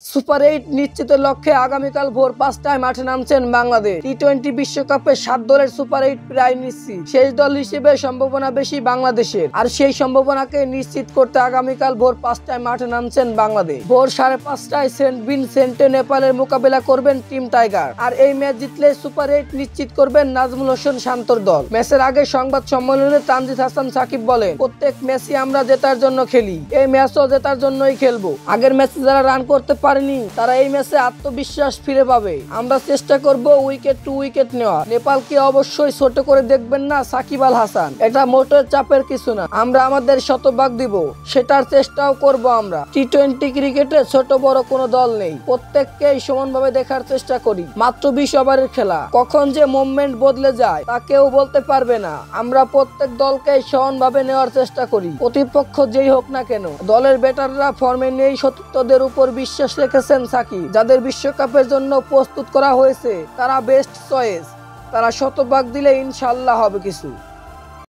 Super 8 নিশ্চিতের লক্ষ্যে আগামীকাল ভোর ৫টায় মাঠে নামছেন বাংলাদেশ। টি-20 বিশ্বকাপে ৭ দলের সুপার 8 প্রায় নিশ্চিত। শেষ দল হিসেবে সম্ভাবনা বেশি বাংলাদেশের, আর সেই সম্ভাবনাকে নিশ্চিত করতে আগামীকাল ভোর ৫টায় মাঠে নামছেন বাংলাদেশ। ভোর ৫:৩০টায় সেন্ট ভিনসেন্টে নেপালের মোকাবেলা করবেন টিম টাইগার। আর এই ম্যাচ জিতলে সুপার 8 নিশ্চিত করবেন নাজমুল হোসেন শান্তর দল। ম্যাচের আগে সংবাদ সম্মেলনে তানজিদ হাসান সাকিব বলেন, প্রত্যেক ম্যাচই আমরা জেতার জন্য খেলি, এই ম্যাচও জেতার জন্যই খেলবো। আগের ম্যাচে যারা রান করতে পারেনি তারা এই ম্যাচে আত্মবিশ্বাস ফিরে পাবে। আমরা চেষ্টা করব উইকেট টু উইকেট নেওয়া। নেপালকে অবশ্যই ছোট করে দেখবেন না সাকিব আল হাসান, এটা মোটের চাপের কিছু না। আমরা আমাদের শতভাগ দিব, সেটার চেষ্টাও করব। আমরা টি-20 ক্রিকেটে ছোট বড় কোনো দল নেই, প্রত্যেককেই সমানভাবে দেখার চেষ্টা করি। মাত্র 20 ওভারের খেলা, কখন যে মুভমেন্ট বদলে যায় তা কেউ বলতে পারবে না। আমরা প্রত্যেক দলকেই সমানভাবে নেওয়ার চেষ্টা করি, প্রতিপক্ষ যেই হোক না কেন। দলের ব্যাটাররা ফর্মে নেই, সতীর্থদের উপর বিশ্বাস রেখেছেন সাকিব। যাদের বিশ্বকাপের জন্য প্রস্তুত করা হয়েছে তারা বেস্ট চয়েস, তারা শতভাগ দিলে ইনশাআল্লাহ হবে কিছু।